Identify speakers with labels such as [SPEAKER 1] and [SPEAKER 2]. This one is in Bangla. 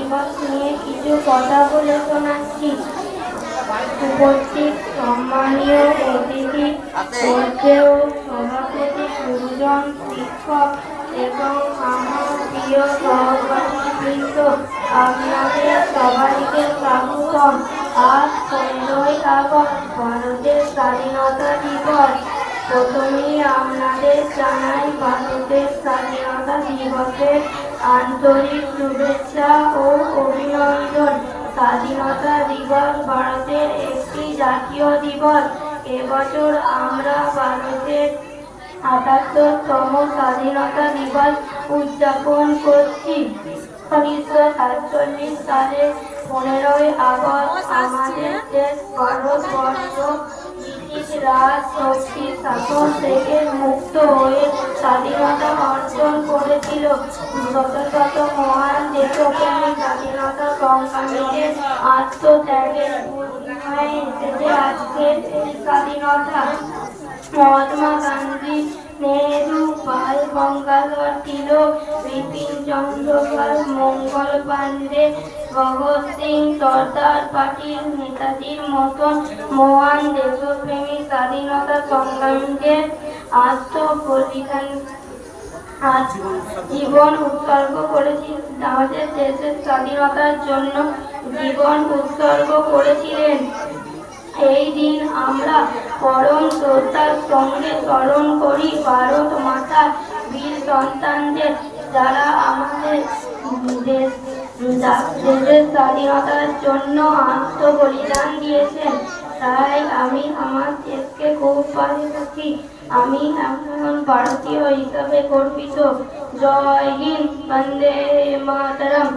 [SPEAKER 1] দিবস নিয়ে কিছু কথা বলে শোনাচ্ছি। উপস্থিত সম্মানীয় অতিথি, শ্রদ্ধেয় সভাপতি, গুরুজন, শিক্ষক এবং আমার প্রিয় সহপাঠীবৃন্দ, আপনাদের সবাইকে স্বাগতম। আজ 15ই আগস্ট, ভারতের স্বাধীনতা দিবস। প্রথমেই আপনাদের জানাই ভারতের স্বাধীনতা দিবসের আন্তরিক শুভেচ্ছা ও অভিনন্দন। স্বাধীনতা দিবস ভারতের একটি জাতীয় দিবস। এবছর আমরা ভারতের ৭৮তম স্বাধীনতা দিবস উদযাপন করছি। 1947 সালে 15ই আগস্ট আমাদের দেশ ভারতবর্ষ ব্রিটিশ রাজ শক্তির শাসন থেকে মুক্ত হয়ে স্বাধীনতা অর্জন করেছিল। শত শত মহান দেশপ্রেমী স্বাধীনতা সংগ্রামীদের আত্মত্যাগের বিনিময়ে এসেছে আজকের এই স্বাধীনতা। মহাত্মা গান্ধী, নেহেরু, বাল গঙ্গাধর তিলক, বিপিন চন্দ্র পাল, মঙ্গল পাণ্ডে, ভগৎ সিং, সর্দার পাটিল, নেতাজির মতন মহান দেশপ্রেমী স্বাধীনতা সংগ্রামীদের আত্মবলিদান জীবন উৎসর্গ করেছিল। আমাদের দেশের স্বাধীনতার জন্য জীবন উৎসর্গ করেছিলেন। এই দিন আমরা পরম শ্রদ্ধার সঙ্গে স্মরণ করি ভারত মাতার বীর সন্তানদের, যারা আমাদের দেশের স্বাধীনতার জন্য আত্মবলিদান দিয়েছেন। তাই আমি আমার দেশকে খুব ভালোবাসি। আমি একজন ভারতীয় হিসাবে গর্বিত। জয় হিন্দ, বন্দে মাতরম।